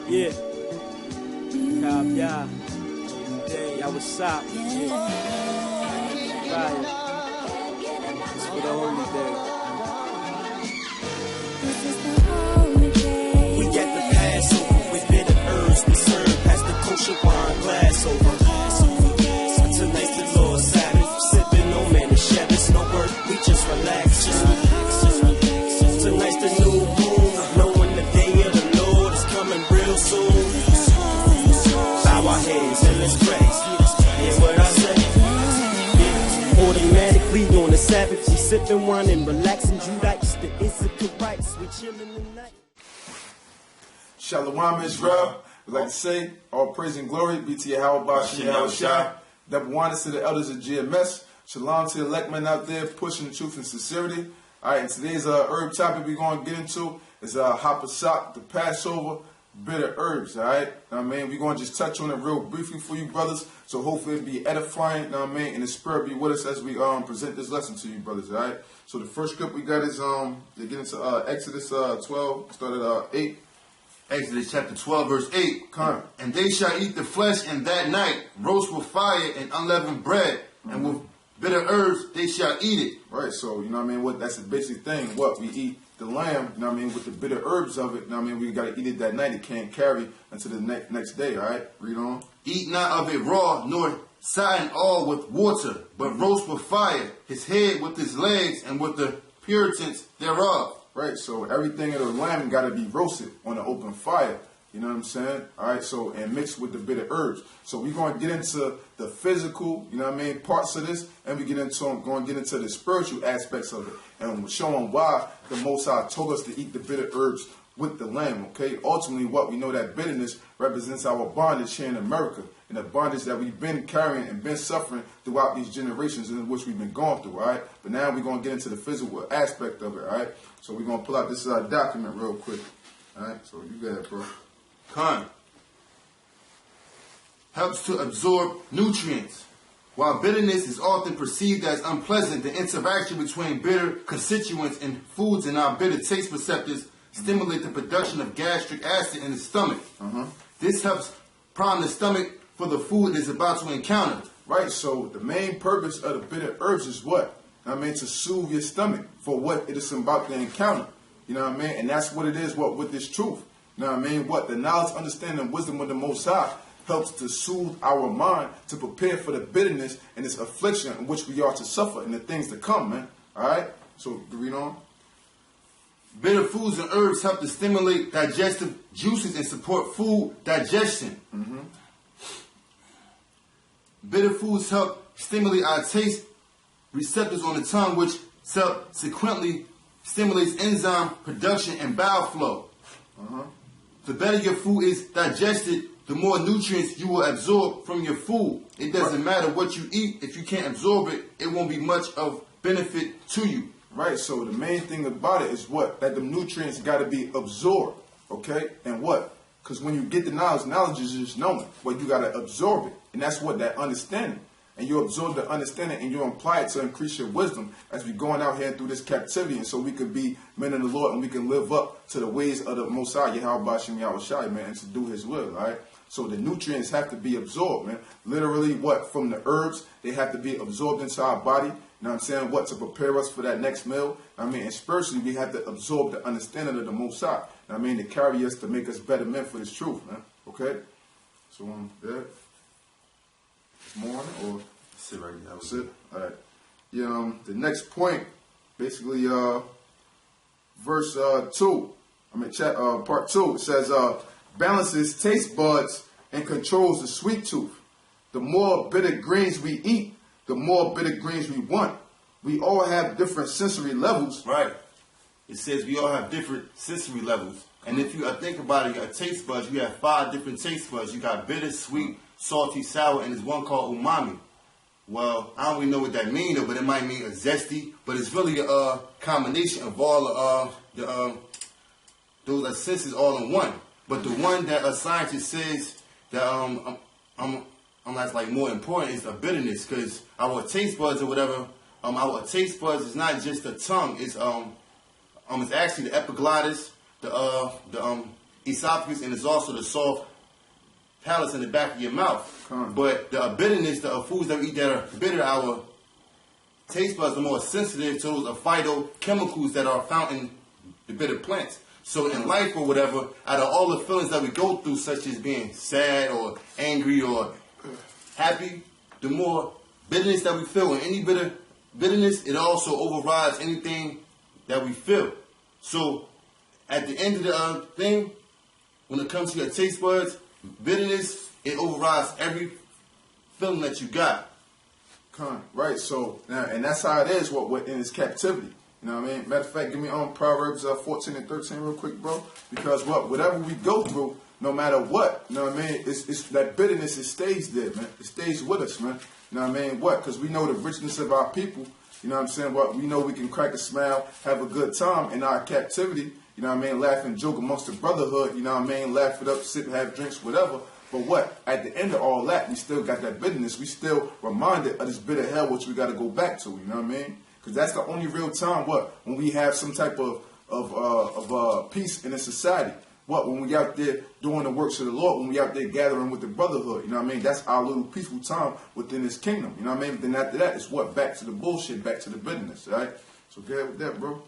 Yeah. Yeah. Yeah, what's up? Yeah. Fire. It's for the holy day. We got the Passover with bitter herbs to serve. Pass the kosher wine glass over. Tonight's the Lord's Sabbath. Sipping no man and Shabbos, no work. We just relax. Tonight's the new moon. Knowing the day of the Lord is coming real soon. Bow our heads and let's pray. Hear what I say? Yeah. Automatically on the Sabbath, we sipping wine and relaxing Judites. The Issachar rights, we chilling tonight. Shalom Israel. We'd like to say, all praise and glory be to AHCHYAM. Double honors to the elders of GMS. Shalom to the elect men out there pushing truth and sincerity. All right, and today's herb topic we're going to get into is Pasach, the Passover, bitter herbs. All right, I mean, we're going to just touch on it real briefly for you brothers. So hopefully it'll be edifying, I mean, and the spirit be with us as we present this lesson to you brothers. All right. So the first script we got is to get into Exodus 12, start at 8. Exodus chapter 12, verse 8. Come. And they shall eat the flesh in that night, roast with fire and unleavened bread, and with bitter herbs they shall eat it. Right, so, you know what I mean, what that's the basic thing. What, we eat the lamb, you know what I mean, with the bitter herbs of it, you know what I mean, we got to eat it that night. It can't carry until the next day, all right? Read on. Eat not of it raw, nor satin all with water, but roast with fire, his head with his legs, and with the puritans thereof. Right, so everything of the lamb got to be roasted on an open fire. You know what I'm saying? All right, so, and mixed with the bitter herbs. So we're going to get into the physical, you know what I mean, parts of this, and we're going to get into the spiritual aspects of it, and showing why the Most High told us to eat the bitter herbs with the lamb, okay? Ultimately, what we know that bitterness represents our bondage here in America, and the bondage that we've been carrying and been suffering throughout these generations in which we've been going through, all right? But now we're going to get into the physical aspect of it, all right? So we're going to pull out this document real quick, all right? So you go ahead, bro. Con. Helps to absorb nutrients. While bitterness is often perceived as unpleasant, the interaction between bitter constituents and foods and our bitter taste receptors stimulate the production of gastric acid in the stomach. This helps prime the stomach for the food it is about to encounter. Right, so the main purpose of the bitter herbs is what? I mean, to soothe your stomach for what it is about to encounter. You know what I mean? And that's what it is, what with this truth. You know what I mean? What? The knowledge, understanding, and wisdom of the Most High helps to soothe our mind to prepare for the bitterness and this affliction in which we are to suffer and the things to come, man. All right? So, read on. Bitter foods and herbs help to stimulate digestive juices and support food digestion. Bitter foods help stimulate our taste receptors on the tongue, which subsequently stimulates enzyme production and bowel flow. The better your food is digested, the more nutrients you will absorb from your food. It doesn't matter what you eat. If you can't absorb it, it won't be much of benefit to you. Right, so the main thing about it is what? That the nutrients got to be absorbed, okay? And what? Because when you get the knowledge is just knowing. Well, you got to absorb it. And that's what, that understanding. And you absorb the understanding and you apply it to increase your wisdom as we going out here through this captivity. And so we could be men of the Lord and we can live up to the ways of the Most High, Yahweh, man, and to do his will, all right? So the nutrients have to be absorbed, man. Literally, what? From the herbs, they have to be absorbed into our body. You know what I'm saying? What? To prepare us for that next meal. I mean, and spiritually, we have to absorb the understanding of the Most High. I mean, to carry us, to make us better men for this truth, man. Okay? So, yeah. Morning or sit right now. Sit. All right. Yeah. The next point, basically, verse 2. I mean, part 2. It says, balances taste buds and controls the sweet tooth. The more bitter greens we eat, the more bitter greens we want. We all have different sensory levels. Right. It says we all have different sensory levels. And if you think about it, your taste buds, you have 5 different taste buds. You got bitter, sweet, salty, sour, and there's one called umami. Well, I don't really know what that means, but it might mean a zesty, but it's really a combination of all of those senses all in one. But the one that a scientist says that that's like more important is the bitterness, because our taste buds or whatever, our taste buds is not just the tongue, it's actually the epiglottis, the esophagus, and it's also the soft palates in the back of your mouth. But the bitterness, the foods that we eat that are bitter, our taste buds are more sensitive to those phytochemicals that are found in the bitter plants. So in life or whatever, out of all the feelings that we go through, such as being sad or angry or happy, the more bitterness that we feel, and any bitterness, it also overrides anything that we feel. So at the end of the thing, when it comes to your taste buds, bitterness, it overrides every feeling that you got. Right, so, and that's how it is what in its captivity. You know what I mean? Matter of fact, give me Proverbs 14 and 13 real quick, bro. Because whatever we go through, no matter what, you know what I mean? It's that bitterness, it stays there, man. It stays with us, man. You know what I mean? Because we know the richness of our people. You know what I'm saying? We know we can crack a smile, have a good time in our captivity. You know what I mean? Laugh and joke amongst the brotherhood. You know what I mean? Laugh it up, sit and have drinks, whatever. But at the end of all that, we still got that bitterness. We still reminded of this bitter hell, which we got to go back to. You know what I mean? Because that's the only real time. When we have some type of peace in a society. When we out there doing the works of the Lord. When we out there gathering with the brotherhood. You know what I mean? That's our little peaceful time within this kingdom. You know what I mean? But then after that, it's back to the bullshit, back to the bitterness. All right. So go ahead with that, bro.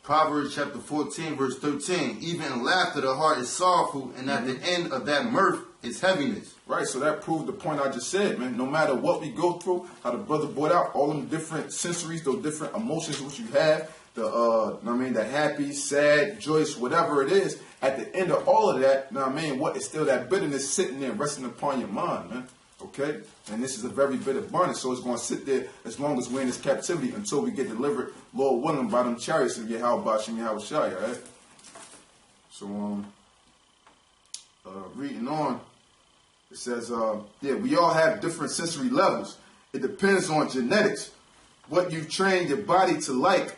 Proverbs chapter 14, verse 13. Even in laughter, the heart is sorrowful, and at the end of that mirth is heaviness. Right, so that proved the point I just said, man. No matter what we go through, how the brother brought out all them different sensories, those different emotions which you have, the happy, sad, joyous, whatever it is, at the end of all of that, you know what I mean, it's still that bitterness sitting there resting upon your mind, man. Okay? And this is a very bitter bondage, so it's going to sit there as long as we're in this captivity until we get delivered, Lord willing, by them chariots of Yahweh and Yahushua, right? So, reading on, it says, we all have different sensory levels. It depends on genetics, what you've trained your body to like,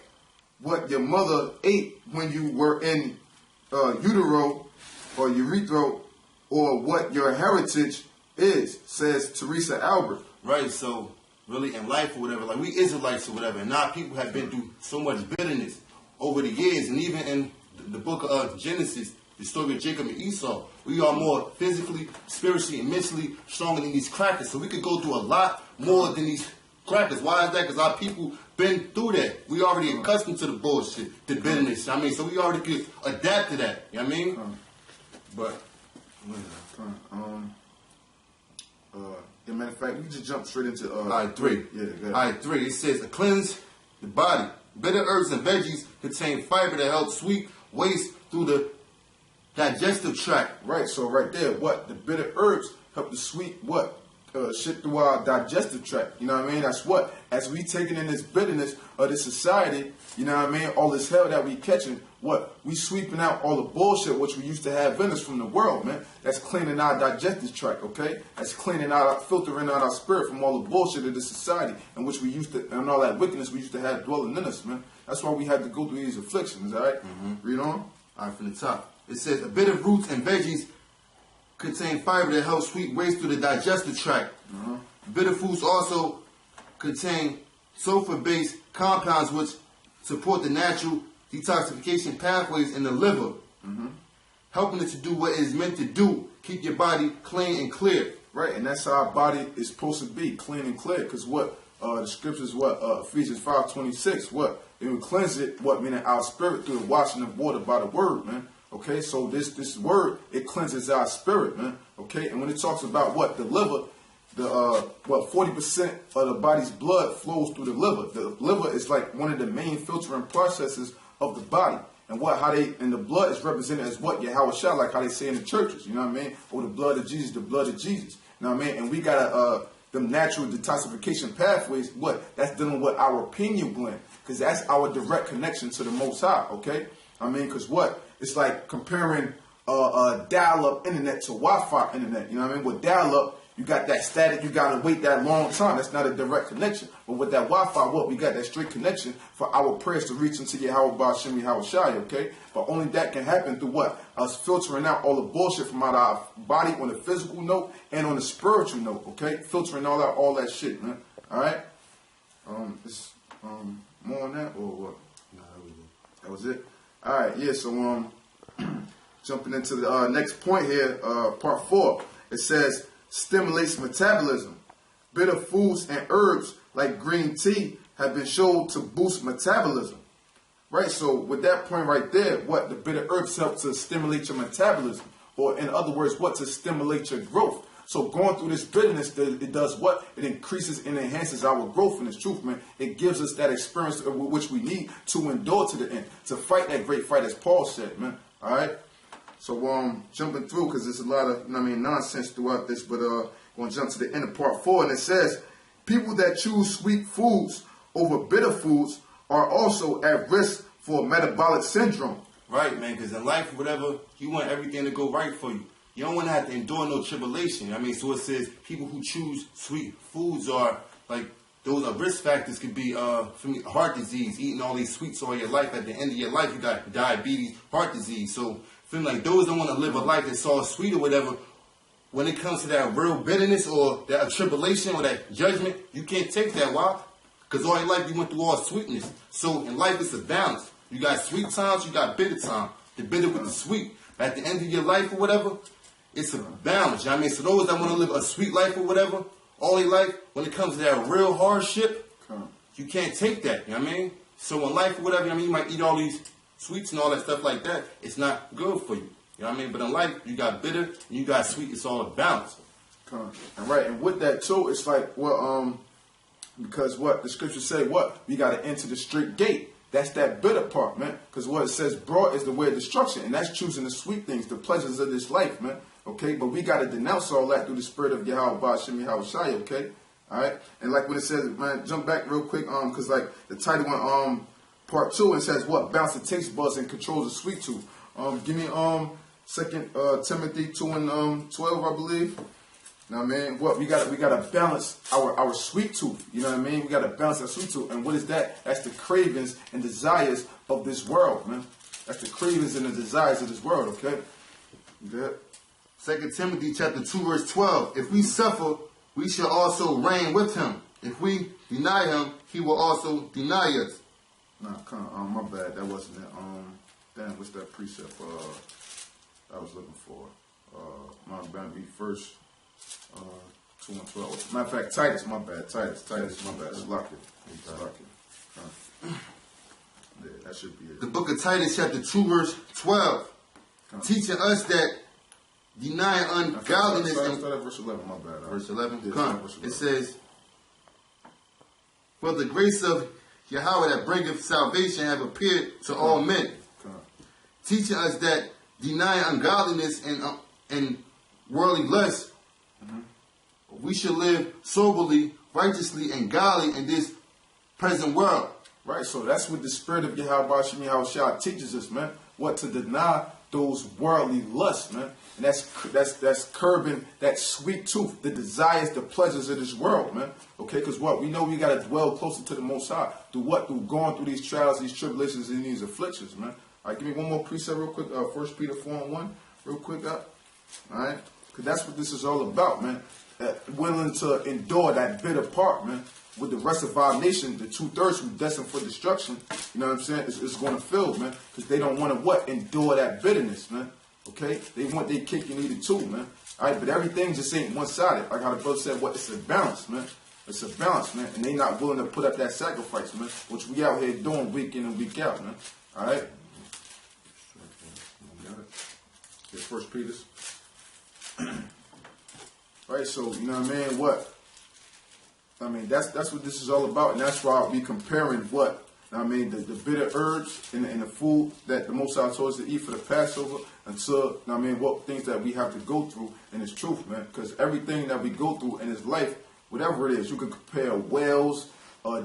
what your mother ate when you were in utero or urethra, or what your heritage is, says Teresa Albert. Right, so really in life or whatever, like we Israelites or whatever, and our people have been through so much bitterness over the years, and even in the book of Genesis, the story of Jacob and Esau, we are more physically, spiritually, and mentally stronger than these crackers. So we could go through a lot more than these crackers. Why is that? Because our people been through that. We already accustomed to the bullshit, the bitterness. I mean, so we already could adapt to that. You know what I mean? Matter of fact, we just jump straight into all right, 3. Yeah, go ahead. All right, 3. It says to cleanse the body. Bitter herbs and veggies contain fiber that helps sweep waste through the digestive tract. Right, so right there, the bitter herbs help to sweep shit through our digestive tract. You know what I mean? That's as we taking in this bitterness of this society, you know what I mean? All this hell that we catching, we sweeping out all the bullshit which we used to have in us from the world, man. That's cleaning our digestive tract, okay? That's cleaning out, filtering out our spirit from all the bullshit of this society in which we used to, and all that wickedness we used to have dwelling in us, man. That's why we had to go through these afflictions, all right? Read on. All right, from the top. It says a bit of roots and veggies contain fiber that helps sweep waste through the digestive tract. Bitter foods also contain sulfur-based compounds which support the natural detoxification pathways in the liver, helping it to do what it is meant to do, keep your body clean and clear. Right, and that's how our body is supposed to be, clean and clear, because the scriptures, Ephesians 5:26, it would cleanse it, meaning our spirit through the washing of water by the word, man. Okay, so this word, it cleanses our spirit, man. Okay, and when it talks about the liver, 40% of the body's blood flows through the liver. The liver is like one of the main filtering processes of the body. And and the blood is represented as Yahushua, like how they say in the churches, you know what I mean? Or the blood of Jesus, the blood of Jesus. You know what I mean? And we got them natural detoxification pathways, that's dealing with our pineal gland, because that's our direct connection to the Most High, okay? I mean, because it's like comparing dial-up internet to Wi-Fi internet, you know what I mean? With dial-up, you got that static, you got to wait that long time. That's not a direct connection. But with that Wi-Fi, we got that straight connection for our prayers to reach into Yahweh Ba'Shem Yahushua, okay? But only that can happen through us filtering out all the bullshit from out our body on the physical note and on the spiritual note, okay? Filtering all that shit, man. All right? More on that or what? Nah, that was it. All right, yeah, so, Jumping into the next point here, part 4. It says, stimulates metabolism. Bitter foods and herbs like green tea have been shown to boost metabolism. Right, so with that point right there, what the bitter herbs help to stimulate your metabolism, or in other words, what to stimulate your growth. So going through this bitterness, it does what? It increases and enhances our growth in this truth, man. It gives us that experience which we need to endure to the end, to fight that great fight, as Paul said, man. All right. So jumping through, because there's a lot of nonsense throughout this, but going to jump to the end of part 4, and it says, people that choose sweet foods over bitter foods are also at risk for metabolic syndrome. Right, man, because in life, whatever, you want everything to go right for you. You don't want to have to endure no tribulation. I mean, so it says people who choose sweet foods are, like, those are risk factors could be heart disease, eating all these sweets all your life. At the end of your life, you got diabetes, heart disease. So, like, those don't want to live a life that's all sweet or whatever. When it comes to that real bitterness or that tribulation or that judgment, you can't take that. Why? Because all your life you went through all sweetness. So in life it's a balance. You got sweet times, you got bitter time. The bitter with the sweet. At the end of your life or whatever, it's a balance. You know what I mean? So those that want to live a sweet life or whatever, all their life, when it comes to that real hardship, you can't take that. You know what I mean? So in life or whatever, I mean, you might eat all these sweets and all that stuff like that. It's not good for you. You know what I mean? But in life, you got bitter and you got sweet. It's all a balance. And right, and with that too, it's like, well, because what the scriptures say, what? We got to enter the straight gate. That's that bitter part, man. Because what it says, broad is the way of destruction. And that's choosing the sweet things, the pleasures of this life, man. Okay? But we got to denounce all that through the spirit of Yahweh, Ba'ashim, AHCHYAM, okay? All right? And like when it says, man, jump back real quick, because like the title on part 2, it says what? Balance the taste buds and controls the sweet tooth. Give me 2 Timothy 2 and 12, I believe. Now, man, what we gotta balance our sweet tooth. You know what I mean? We gotta balance our sweet tooth. And what is that? That's the cravings and desires of this world, man. That's the cravings and the desires of this world. Okay. Good. 2 Timothy chapter 2 verse 12. If we suffer, we shall also reign with him. If we deny him, he will also deny us. Nah, my bad. That wasn't it. Damn, what's that precept? I was looking for. My bad. Be first. 2 and 12. Matter of fact, Titus, my bad. Titus, my bad. It's locked it. Yeah, that should be it. The book of Titus, chapter 2, verse 12. Teaching us that denying ungodliness. Start at verse 11, my bad. Verse 11? Yeah, verse 11. It says, for the grace of Yahweh that bringeth salvation have appeared to all men. Teaching us that denying ungodliness and worldly lust, we should live soberly, righteously, and godly in this present world. Right, so that's what the spirit of Yahweh Ba'ashim AHCHYAM teaches us, man. What to deny those worldly lusts, man. And that's curbing that sweet tooth, the desires, the pleasures of this world, man. Okay, because what? We know we got to dwell closer to the Most High. Through what? Through going through these trials, these tribulations, and these afflictions, man. All right, give me one more precept real quick. 1 Peter 4 and 1, real quick up. All right, because that's what this is all about, man. Willing to endure that bitter part, man. With the rest of our nation, the 2/3 who destined for destruction, you know what I'm saying, it's going to fail, man. Because they don't want to what? Endure that bitterness, man. Okay? They want their cake and eat it too, man. All right, but everything just ain't one-sided. Like how the brother said, what? It's a balance, man. It's a balance, man. And they not willing to put up that sacrifice, man. Which we out here doing week in and week out, man. All right? Got it. Here's 1 Peter's. Right, so, you know what I mean, what? I mean, that's what this is all about, and that's why we comparing what? I mean, the bitter herbs and the food that the Most High told us to eat for the Passover until, I mean, what things that we have to go through in this truth, man. Because everything that we go through in this life, whatever it is, you can compare whales,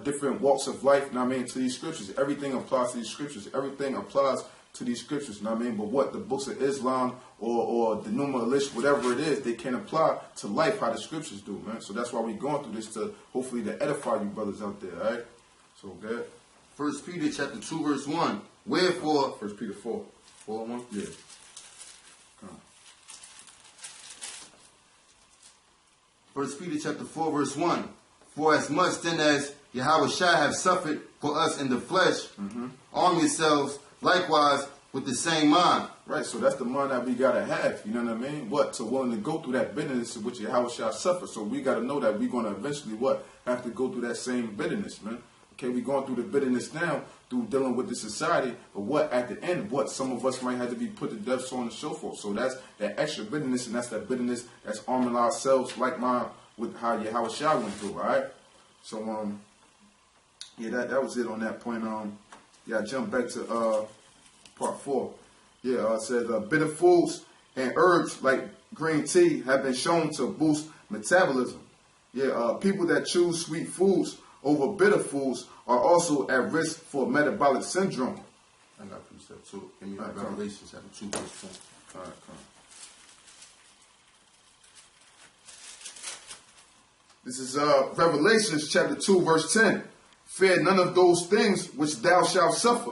different walks of life, you know what I mean, to these scriptures. Everything applies to these scriptures. Everything applies to these scriptures, you know what I mean? But what the books of Islam or the Numa Elish, whatever it is, they can apply to life how the scriptures do, man. So that's why we're going through this, to hopefully to edify you brothers out there, all right? So, good. 1 Peter chapter 2 verse 1. Wherefore, 1 Peter 4. 4 1? Yeah. 1 Peter chapter 4 verse 1. For as much then as Yahweh Shai have suffered for us in the flesh, arm yourselves likewise with the same mind. Right, so that's the mind that we gotta have, you know what I mean? What? To willing to go through that bitterness which how it shall suffer. So we gotta know that we're gonna eventually what? Have to go through that same bitterness, man. Okay, we're going through the bitterness now through dealing with the society, but what at the end, what some of us might have to be put to death, so on and so forth. So that's that extra bitterness, and that's that bitterness that's arming ourselves like mine with how AHCHYAM went through, alright? So yeah, that was it on that point. Yeah, I jump back to part 4. Yeah, it says bitter foods and herbs like green tea have been shown to boost metabolism. Yeah, people that choose sweet foods over bitter foods are also at risk for metabolic syndrome. I got precept too. Give me Revelations chapter 2 verse 10. All right, come on. This is Revelations chapter 2 verse 10. Fear none of those things which thou shalt suffer.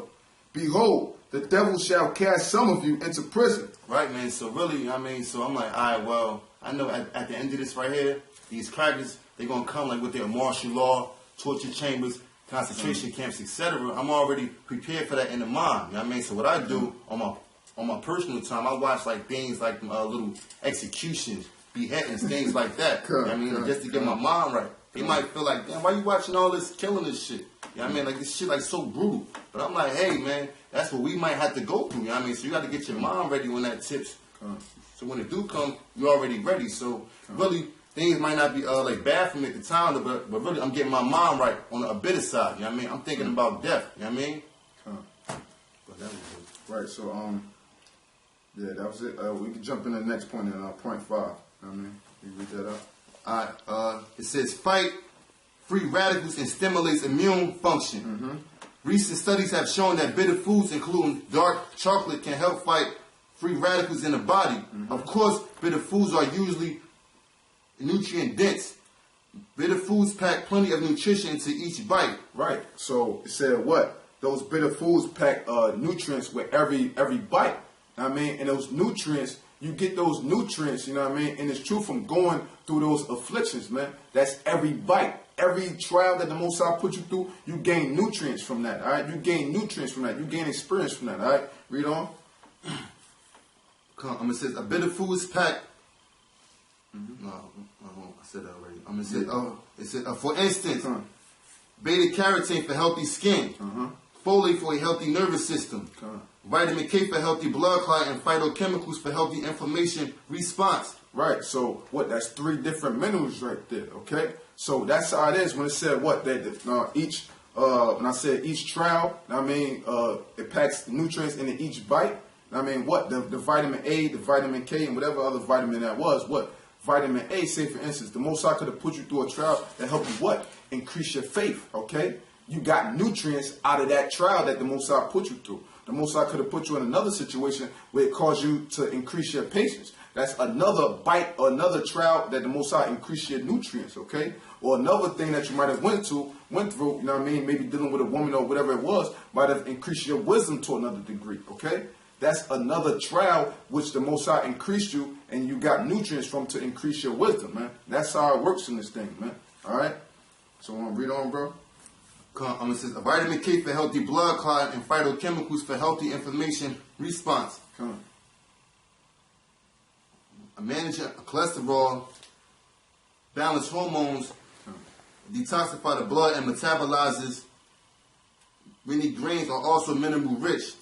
Behold, the devil shall cast some of you into prison. Right, man. So really, I mean, so I'm like, all right, well, I know at the end of this right here, these crackers, they're going to come like with their martial law, torture chambers, concentration camps, etc. I'm already prepared for that in the mind. You know what I mean? So what I do on my personal time, I watch like things like little executions, beheadings, things like that. You know what I mean? Just to get my mind right. They might feel like, damn, why you watching all this killing this shit? You know what I mean? Like this shit like so brutal. But I'm like, hey man, that's what we might have to go through. You know what I mean? So you got to get your mind ready when that tips. So when it do come, you're already ready. So really, things might not be like bad for me at the time, but really I'm getting my mind right on a bitter side. You know what I mean? I'm thinking about death. You know what I mean? But that was it. Right. So yeah, that was it. We can jump in the next point in point 5. You know what I mean? You read that up. Alright, it says fight free radicals and stimulates immune function. Recent studies have shown that bitter foods, including dark chocolate, can help fight free radicals in the body. Of course, bitter foods are usually nutrient dense. Bitter foods pack plenty of nutrition into each bite. Right. So it said what? Those bitter foods pack nutrients with every bite. You know what I mean? And those nutrients, you get those nutrients, you know what I mean? And it's true from going through those afflictions, man. That's every bite. Every trial that the Most High put you through, you gain nutrients from that, all right? You gain nutrients from that. You gain experience from that, all right? Read on. It says, a bitter foods pack. No, I said that already. I'm going to say, for instance, beta carotene for healthy skin, folate for a healthy nervous system, vitamin K for healthy blood clot, and phytochemicals for healthy inflammation response. Right, so what? That's 3 different minerals right there, okay? So that's how it is when it said what? That when I said each trial, I mean, it packs nutrients into each bite. I mean, what? The vitamin A, the vitamin K, and whatever other vitamin that was, what? Vitamin A, say for instance, the Most High could have put you through a trial that helped you what? Increase your faith, okay? You got nutrients out of that trial that the Most High put you through. The Most High could have put you in another situation where it caused you to increase your patience. That's another bite or another trial that the Most High increase your nutrients, okay? Or another thing that you might have went through, you know what I mean? Maybe dealing with a woman or whatever it was, might have increased your wisdom to another degree, okay? That's another trial which the Most High increased you and you got nutrients from to increase your wisdom, man. That's how it works in this thing, man. All right? So read on, bro. It says, a vitamin K for healthy blood clot and phytochemicals for healthy inflammation response. A manager cholesterol, balance hormones, detoxify the blood, and metabolizes. Many grains are also mineral rich.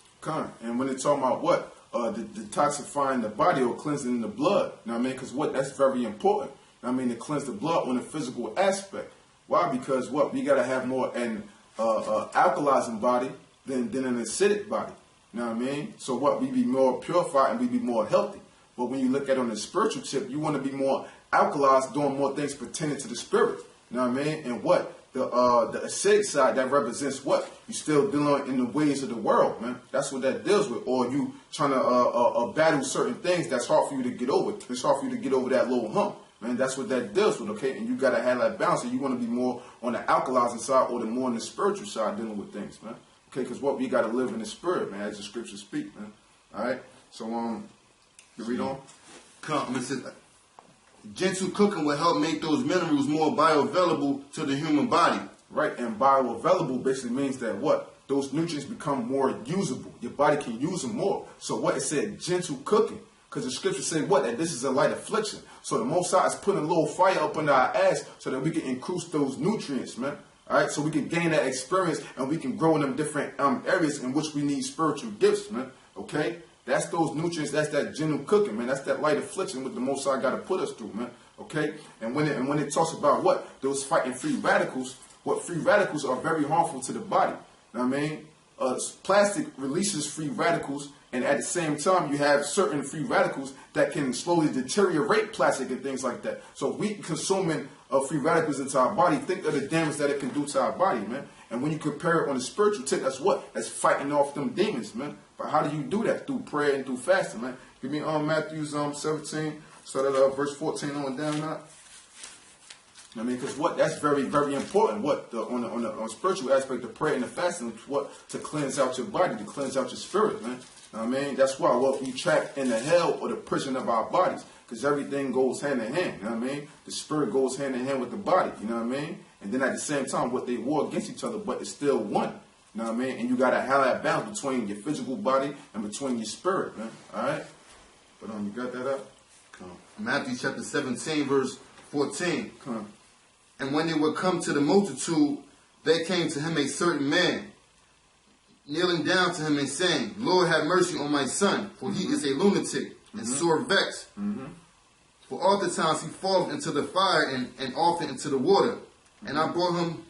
And when they're talking about what? Detoxifying the body or cleansing the blood. You know what I mean? Because what? That's very important. You know what I mean? To cleanse the blood on the physical aspect. Why? Because what? We got to have more an alkalizing body than an acidic body. You know what I mean? So what? We be more purified and we be more healthy. But when you look at it on the spiritual tip, you want to be more alkalized, doing more things pertaining to the spirit. You know what I mean? And what? The acidic side, that represents what? You still dealing in the ways of the world, man. That's what that deals with. Or you trying to battle certain things that's hard for you to get over. It's hard for you to get over that little hump, man. That's what that deals with, okay? And you got to have that balance. And you want to be more on the alkalizing side or the more on the spiritual side dealing with things, man. Okay, because what? We got to live in the spirit, man, as the scriptures speak, man. All right? So, you read on? It says, gentle cooking will help make those minerals more bioavailable to the human body. Right, and bioavailable basically means that what? those nutrients become more usable. Your body can use them more. So what it said, gentle cooking. Because the scriptures say what? That this is a light affliction. So the Most High is putting a little fire up under our ass so that we can increase those nutrients, man. All right, so we can gain that experience and we can grow in them different areas in which we need spiritual gifts, man. Okay, that's those nutrients. That's that gentle cooking, man. That's that light affliction what the Most High got to put us through, man. Okay, and when it talks about what those fighting free radicals, what free radicals are very harmful to the body. You know what I mean? Plastic releases free radicals, and at the same time, you have certain free radicals that can slowly deteriorate plastic and things like that. So we consuming free radicals into our body, think of the damage that it can do to our body, man. And when you compare it on the spiritual tip, that's what? That's fighting off them demons, man. But how do you do that? Through prayer and through fasting, man. Give me Matthew 17, start at verse 14 on down now. I mean, because what? That's very, very important. What on the spiritual aspect of prayer and the fasting, what to cleanse out your body, to cleanse out your spirit, man. I mean, that's why what we trapped in the hell or the prison of our bodies, because everything goes hand in hand. You know what I mean? The spirit goes hand in hand with the body. You know what I mean? And then at the same time, what they war against each other, but it's still one. You know what I mean? And you gotta have that balance between your physical body and between your spirit, man. All right. But you got that up? Come on. Matthew chapter 17, verse 14. Come on. And when they would come to the multitude, there came to him a certain man, kneeling down to him and saying, Lord, have mercy on my son, for he is a lunatic and sore vexed. For oftentimes he falleth into the fire and often into the water. And I brought him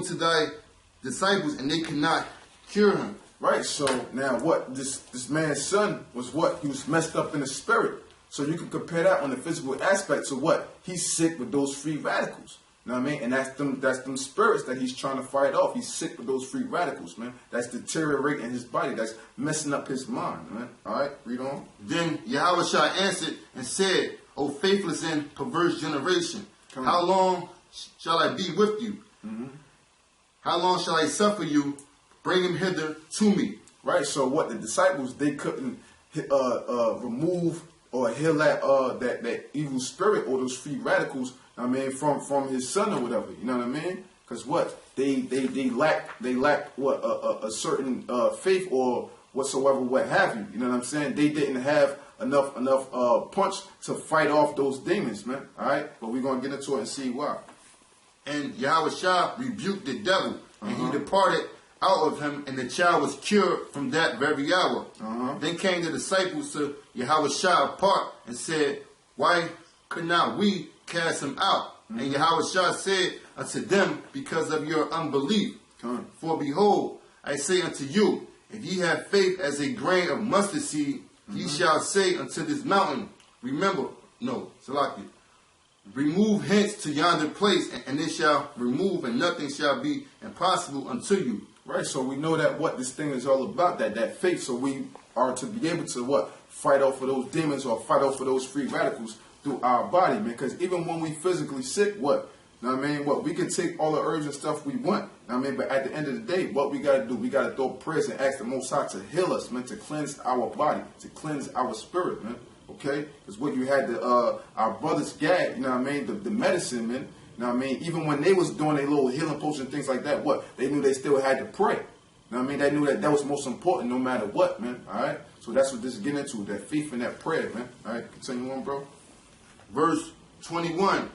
to thy disciples, and they could not cure him. Right. So now what? This man's son was what? He was messed up in the spirit. So you can compare that on the physical aspect to what? He's sick with those free radicals. You know what I mean? And that's them spirits that he's trying to fight off. He's sick with those free radicals, man. That's deteriorating his body. That's messing up his mind, man. All right, read on. Then Yahushua answered and said, O faithless and perverse generation, how long shall I be with you? How long shall I suffer you? Bring him hither to me. Right, so what? The disciples, they couldn't remove or heal that evil spirit or those free radicals, I mean, from his son or whatever. You know what I mean? Because what? They lack what? A certain faith or whatsoever, what have you. You know what I'm saying? They didn't have enough punch to fight off those demons, man. All right? But we're going to get into it and see why. And Yahushua rebuked the devil, and he departed out of him, and the child was cured from that very hour. Then came the disciples to Yahushua apart and said, Why could not we cast him out? And Yahushua said unto them, Because of your unbelief. For behold, I say unto you, if ye have faith as a grain of mustard seed, ye shall say unto this mountain, remove hence to yonder place, and it shall remove, and nothing shall be impossible unto you. Right, so we know that what this thing is all about, that faith. So we are to be able to what? Fight off of those demons or fight off of those free radicals through our body, man. Because even when we physically sick, what? You know what I mean? What? We can take all the herbs and stuff we want. You know what I mean? But at the end of the day, what we got to do, we got to throw prayers and ask the Most High to heal us, man, to cleanse our body, to cleanse our spirit, man. Okay? Because what you had our brothers gag, you know what I mean? The medicine, man. You know what I mean? Even when they was doing their little healing potions and things like that, what? They knew they still had to pray. You know what I mean? They knew that was most important no matter what, man. All right? So that's what this is getting into, that faith and that prayer, man. All right? Continue on, bro. Verse 21.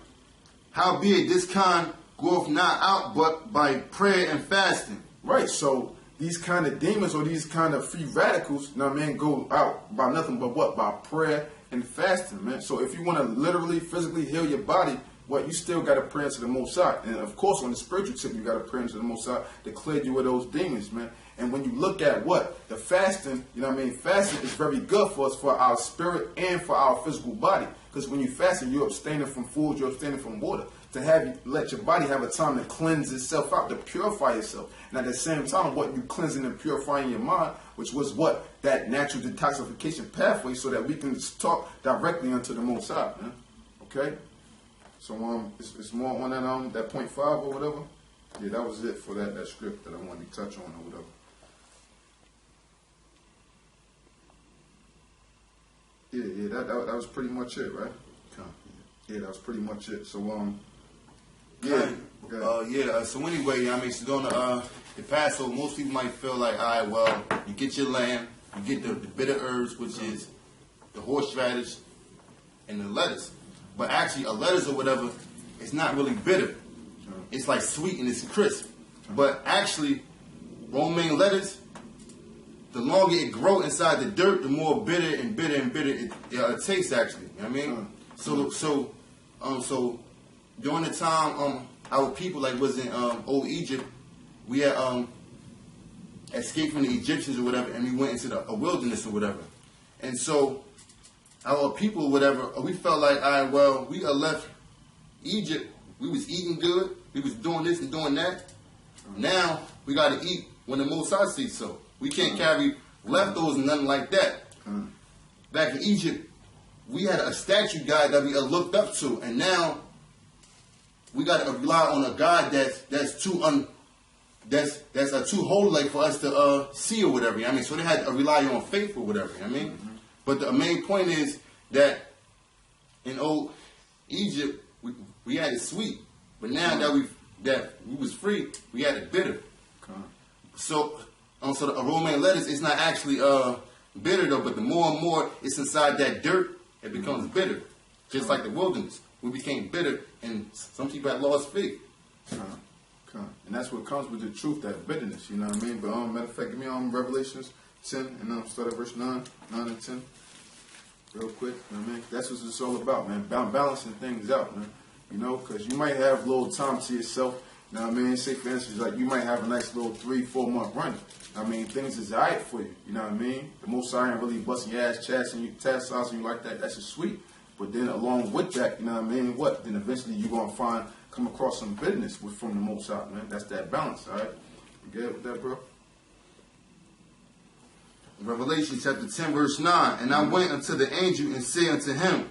Howbeit this kind goeth not out but by prayer and fasting. Right. So these kind of demons or these kind of free radicals, you know what I mean, go out by nothing but what? By prayer and fasting, man. So if you want to literally, physically heal your body, what? You still got to pray into the Most High. And of course, on the spiritual tip, you got to pray into the Most High to clear you of those demons, man. And when you look at what? The fasting, you know what I mean? Fasting is very good for us, for our spirit and for our physical body. Because when you fasting, you're abstaining from food, you're abstaining from water. To let your body have a time to cleanse itself out, to purify itself. And at the same time, what? You cleansing and purifying your mind, which was what? That natural detoxification pathway, so that we can talk directly unto the Most High, man. Okay? So it's more on that 0.5 or whatever. Yeah, that was it for that script that I wanted to touch on or whatever. Yeah, that was pretty much it, right? Yeah, that was pretty much it. So Yeah. So anyway, I mean, so during the Passover, most people might feel like, all right, well, you get your lamb, you get the bitter herbs, which is the horseradish and the lettuce. But actually, a lettuce or whatever, it's not really bitter. It's like sweet and it's crisp. But actually, romaine lettuce, the longer it grows inside the dirt, the more bitter and bitter and bitter it tastes. Actually, you know what I mean. So during the time, our people like was in old Egypt, we had escaped from the Egyptians or whatever, and we went into a wilderness or whatever. And so our people or whatever, we felt like, all right, well, we left Egypt. We was eating good. We was doing this and doing that. Now we got to eat when the Most High says so. We can't carry leftovers and nothing like that. Back in Egypt, we had a statue god that we looked up to, and now we got to rely on a God that's too holy like for us to see or whatever. I mean, so they had to rely on faith or whatever. I mean, but the main point is that in old Egypt we had it sweet, but now that we was free, we had it bitter. So the romaine lettuce is not actually bitter though, but the more and more it's inside that dirt, it becomes bitter, just like the wilderness. We became bitter, and some people had lost faith. And that's what comes with the truth, that bitterness, you know what I mean? But matter of fact, give me Revelations 10, and start at verse 9 and 10. Real quick, you know what I mean? That's what it's all about, man. Balancing things out, man. You know, because you might have a little time to yourself, you know what I mean? Say, for instance, like you might have a nice little 3-4 month run. I mean, things is alright for you, you know what I mean? The Most High ain't really busting your ass, chastising you like that. That's just sweet. But then along with that, you know what I mean? Then eventually you're going to come across some bitterness from the Most High, man. That's that balance, all right? You good with that, bro? Revelation chapter 10, verse 9. And I went unto the angel and said unto him,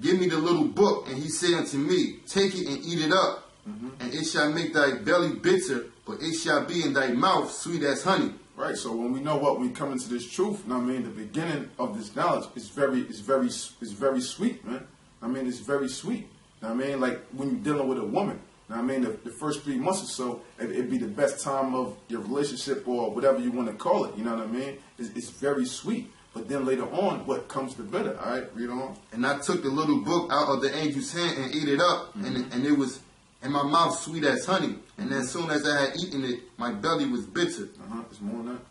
give me the little book. And he said unto me, take it and eat it up. And it shall make thy belly bitter, but it shall be in thy mouth sweet as honey. Right, so when we know what we come into this truth, you know what I mean, the beginning of this knowledge is very sweet, man. I mean, it's very sweet. You know what I mean? Like when you're dealing with a woman, you know what I mean, the first 3 months or so, it'd be the best time of your relationship or whatever you want to call it, you know what I mean? It's very sweet. But then later on, what comes the bitter, all right? Read on. And I took the little book out of the angel's hand and ate it up, and it was in my mouth sweet as honey. And as soon as I had eaten it, my belly was bitter. It's more than that.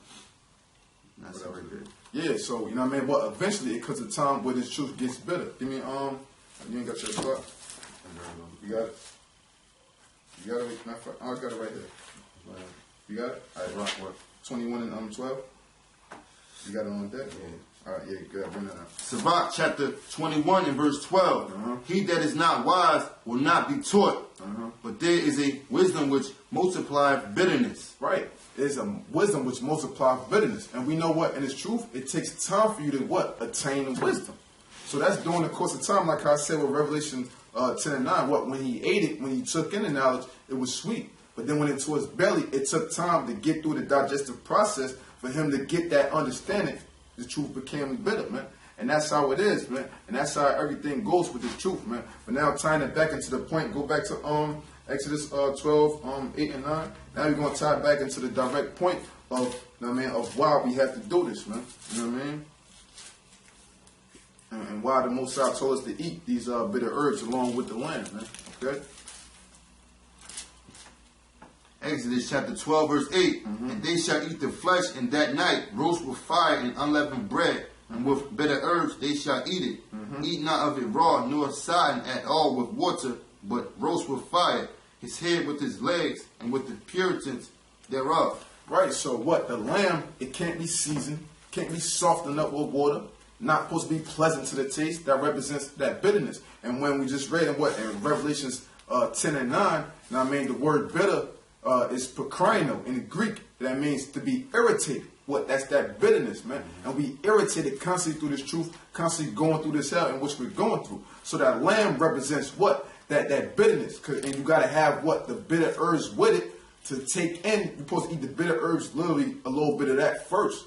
That's right there. Yeah, so, you know what I mean? But eventually it comes a time where this truth gets bitter. Give me, you ain't got your spot? You got it? You got it? I got it right here. You got it? All right, rock what? 21 and 12? You got it on that? Yeah. All right, yeah, good. Bring that up. Savant chapter 21 and verse 12. He that is not wise will not be taught, but there is a wisdom which multiplies bitterness. Right. There's a wisdom which multiplies bitterness. And we know what? In its truth, it takes time for you to what? Attain wisdom. So that's during the course of time, like I said with Revelation 10 and 9. What? When he ate it, when he took in the knowledge, it was sweet. But then when it to his belly, it took time to get through the digestive process for him to get that understanding. The truth became bitter, man. And that's how it is, man. And that's how everything goes with the truth, man. But now tying it back into the point, go back to Exodus 12, 8 and 9. Now we're going to tie it back into the direct point of, you know what I mean, of why we have to do this, man. You know what I mean? And why the Most High told us to eat these bitter herbs along with the lamb, man. Okay? Exodus chapter 12, verse 8. And they shall eat the flesh in that night, roast with fire and unleavened bread, and with bitter herbs they shall eat it. Eat not of it raw, nor sodden at all with water, but roast with fire, his head with his legs, and with the puritans thereof. Right, so what? The lamb, it can't be seasoned, can't be softened up with water, not supposed to be pleasant to the taste. That represents that bitterness. And when we just read in Revelations 10 and 9, you know what I mean, the word bitter is pakrino in the Greek. That means to be irritated. What? That's that bitterness, man. And we irritated constantly through this truth, constantly going through this hell in which we're going through. So that lamb represents what? That bitterness. And you got to have what? The bitter herbs with it to take in. You're supposed to eat the bitter herbs, literally a little bit of that first.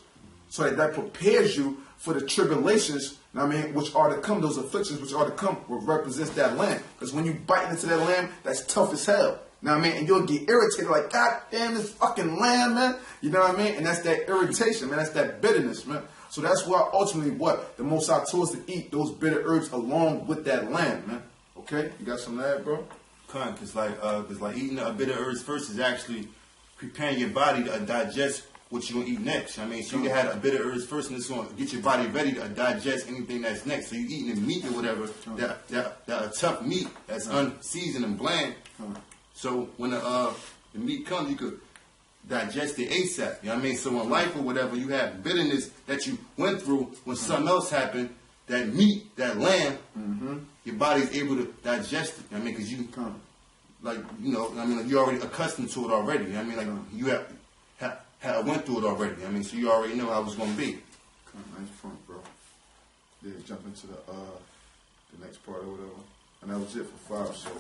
So that prepares you for the tribulations, you know what I mean, which are to come, those afflictions which are to come, what represents that lamb. Because when you bite into that lamb, that's tough as hell. know what I mean? And you'll get irritated like, God damn, this fucking lamb, man. You know what I mean? And that's that irritation, man. That's that bitterness, man. So that's why ultimately what? The Most High told us to eat those bitter herbs along with that lamb, man. Okay? You got some of that, bro? Because like eating a bitter herbs first is actually preparing your body to digest what you're going to eat next. I mean, so you can have a bitter herbs first, and it's going to get your body ready to digest anything that's next. So you eating the meat or whatever, that a tough meat that's unseasoned and bland. So when the meat comes, you could digest it ASAP. You know what I mean? So in life or whatever, you have bitterness that you went through when something else happened. That meat, that lamb, your body's able to digest it. You know what I mean? Because you, like, you know, I mean, like, you're already accustomed to it already. You know what I mean? Like, you have went through it already. You know what I mean? So you already know how it's going to be. Nice front, bro. Yeah, jump into the next part or whatever. And that was it for 5, so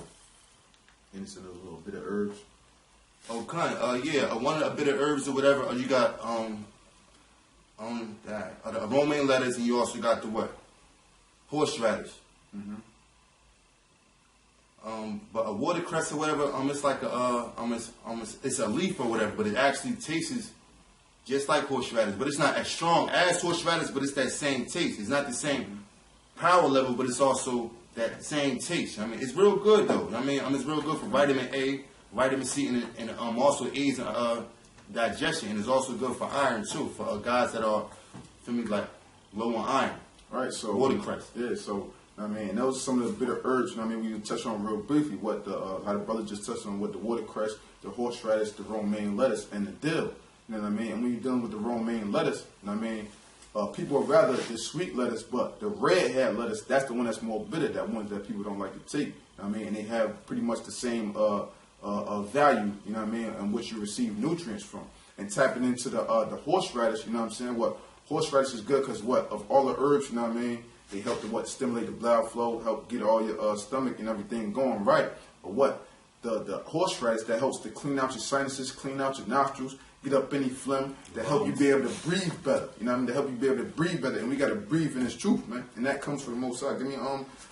innocent of a little bit of herbs. Okay, yeah, one of a bit of herbs or whatever. You got the romaine lettuce, and you also got the what? Horseradish. But a watercress or whatever, it's like it's a leaf or whatever, but it actually tastes just like horseradish, but it's not as strong as horseradish, but it's that same taste. It's not the same power level, but it's also that same taste. I mean, it's real good though. I mean, it's real good for vitamin A, vitamin C, and also aids in digestion, and it's also good for iron too, for guys that are, feel me, like low on iron. Right, so watercress. Yeah, so I mean, and those are some of the bitter herbs. You know what I mean, we can touch on real briefly what the how the brother just touched on what the watercress, the horseradish, the romaine lettuce, and the dill. You know what I mean? And when you're dealing with the romaine lettuce, you know what I mean, people would rather the sweet lettuce, but the red hat lettuce, that's the one that's more bitter. That one that people don't like to take. You know what I mean? And they have pretty much the same value. You know what I mean? And which you receive nutrients from. And tapping into the horseradish, you know what I'm saying? What horseradish is good because what of all the herbs, you know what I mean? They help to stimulate the blood flow, help get all your stomach and everything going right. But what the horseradish that helps to clean out your sinuses, clean out your nostrils, get up any phlegm, to help you be able to breathe better. You know what I mean? To help you be able to breathe better. And we got to breathe in this truth, man. And that comes from the Most High. Give me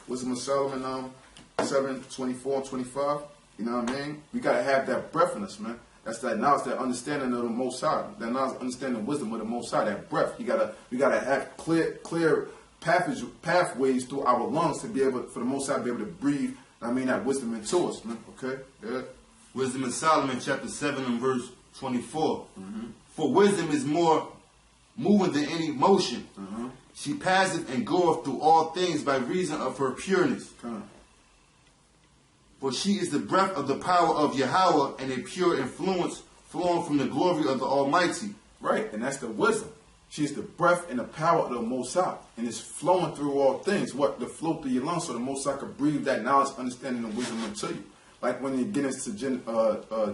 Wisdom of Solomon 7:24 and 25. You know what I mean? We got to have that breath in us, man. That's that knowledge, that understanding of the Most High. That knowledge, understanding, wisdom of the Most High. That breath. We gotta have clear pathways through our lungs to be able, for the Most High, to be able to breathe. I mean, that wisdom into us, man. Okay. Yeah. Wisdom in Solomon, chapter 7 and verse 24. For wisdom is more moving than any motion. She passeth and goeth through all things by reason of her pureness. For she is the breath of the power of Yahweh and a pure influence flowing from the glory of the Almighty. Right, and that's the wisdom. She's the breath and the power of the Most High. And it's flowing through all things. What? The flow through your lungs so the Most High can breathe that knowledge, understanding, and wisdom into you. Like when you get into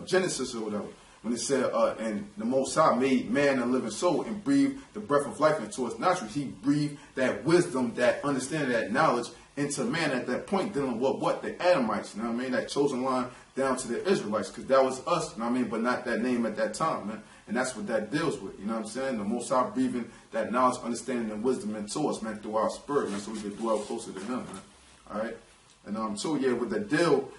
Genesis or whatever. When it said, and the Most High made man a living soul and breathed the breath of life into his nostrils. He breathed that wisdom, that understanding, that knowledge into man at that point, dealing with what? The Adamites, you know what I mean? That chosen line down to the Israelites, because that was us, you know what I mean? But not that name at that time, man. And that's what that deals with, you know what I'm saying? The Most High breathing that knowledge, understanding, and wisdom into us, man, through our spirit, man, so we can dwell closer to him, man. All right? And so, yeah, with the dill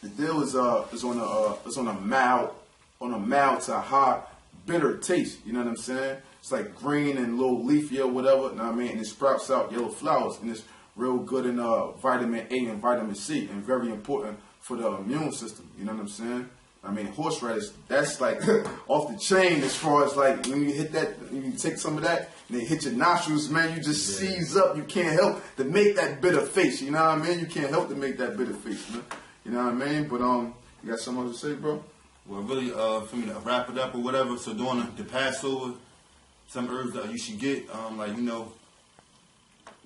is on a mild to high bitter taste, you know what I'm saying? It's like green and a little leafy or whatever, you know what I mean? And it sprouts out yellow flowers, and it's real good in vitamin A and vitamin C, and very important for the immune system, you know what I'm saying? I mean, horseradish, that's like off the chain as far as like when you hit that, when you take some of that and it hit your nostrils, man, you just seize up. You can't help to make that bitter face, you know what I mean? You can't help to make that bitter face, man. You know what I mean? But you got something else to say, bro? Well, really, for me to wrap it up or whatever, so during the Passover, some herbs that you should get, like, you know,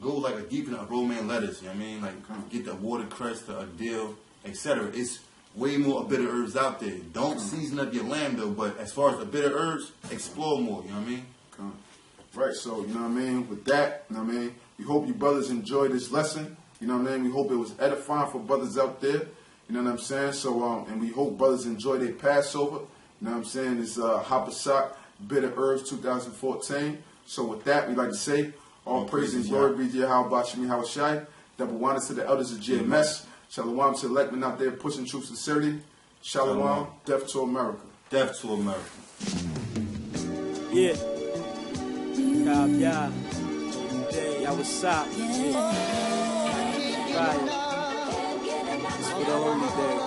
go like a deep in a romaine lettuce, you know what I mean? Like, get the watercress, the dill, etc. It's way more bitter herbs out there. Don't season up your lamb, though, but as far as the bitter herbs, explore more, you know what I mean? Right, so, you know what I mean? With that, you know what I mean? We hope you brothers enjoyed this lesson. You know what I mean? We hope it was edifying for brothers out there. You know what I'm saying? So, and we hope brothers enjoy their Passover. You know what I'm saying? It's Pasach, Bitter Herbs 2014. So with that, we like to say, all praise and glory be to Yahweh, Bashimi, Hawashai. Double honor to the elders of GMS. Shalom to Lekman out there pushing truth sincerity. Shalom. Death to America. Death to America. Yeah. Yeah. Yeah, what's up? Right. It's for the holy day.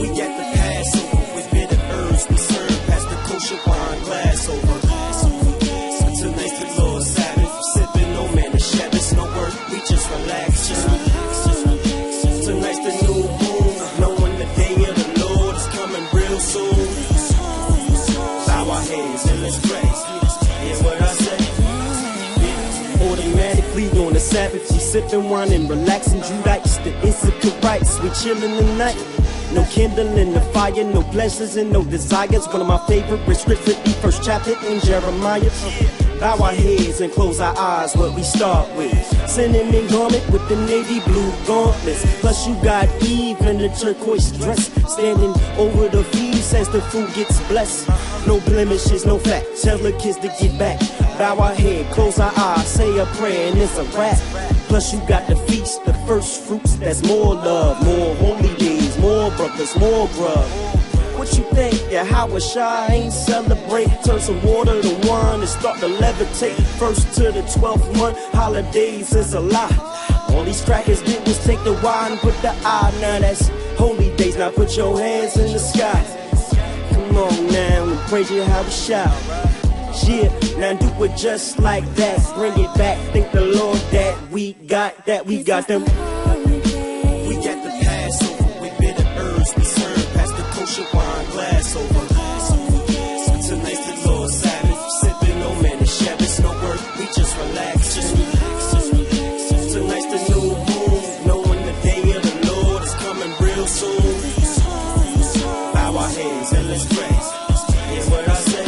We got the Passover with bitter herbs. We serve past the kosher wine glass over. Tonight's the Lord's Sabbath. Sipping no man, the Shabbos, no work. We just relax. Tonight's the new moon. Knowing the day of the Lord is coming real soon. Bow our heads and let's pray. Hear what I say? Automatically on the Sabbath, we sipping wine and relaxing Judites. The Issacharites, we chilling tonight. No kindling the fire, no pleasures and no desires. One of my favorite scriptures, the first chapter in Jeremiah. Bow our heads and close our eyes, what we start with. Cinnamon garment with the navy blue gauntlets. Plus you got Eve in the turquoise dress, standing over the feast as the food gets blessed. No blemishes, no fat, tell the kids to get back. Bow our head, close our eyes, say a prayer and it's a wrap. Plus you got the feast, the first fruits, that's more love. More holy days, more brothers, more bruh. What you think? Yeah, how AHCHYAM ain't celebrate? Turn some water to wine and start to levitate. First to the 12th month, holidays is a lie. All these crackers did was take the wine and put the eye. Now that's holy days, now put your hands in the sky. Come on now, we praise you how we shout. Yeah, now do it just like that. Bring it back, thank the Lord that we got them. We got the Passover with bitter herbs. We serve past the kosher wine glass over. Tonight's the Lord's Sabbath. Sipping no man, the Shabbos, no work. We just relax. Tonight's the new moon. Knowing the day of the Lord is coming real soon. Bow our heads and let's pray. Hear what I say?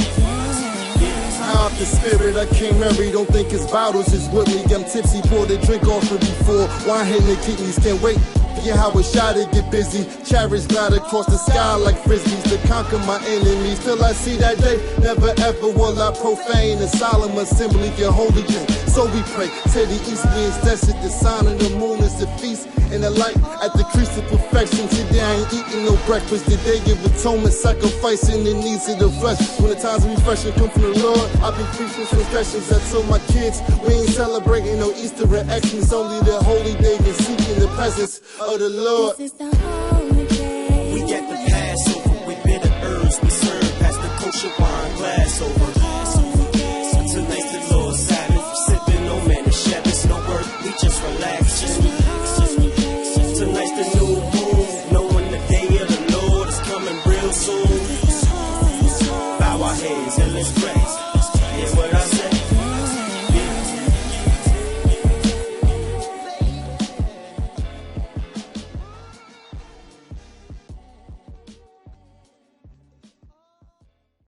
Out the spirit, I can't marry, don't think his bottles is with me. I'm tipsy, pour the drink off it before. Wine hitting the kidneys, can't wait. Yeah, how AHCHYAM to get busy. Chariots glide across the sky like frisbees to conquer my enemies. Till I see that day, never ever will I profane the solemn assembly, your holy thing. So we pray to the east winds, desert, the sign of the moon is the feast. And the light at the crease of perfection. Today I ain't eating no breakfast. Today give atonement, sacrificing the needs of the flesh. When the times of refreshing come from the Lord, I've been free from transgressions. I told my kids we ain't celebrating no Easter or Xmas. Only the holy day and seeking the presence of the Lord. We got the Passover with bitter herbs. We serve past the kosher wine glass over. Tonight's the Lord's Sabbath. Sipping no man, the Shabbos, no work. We just relax. Tonight's the new moon. Knowing the day of the Lord is coming real soon. Bow our heads and let's pray. Hear what I say?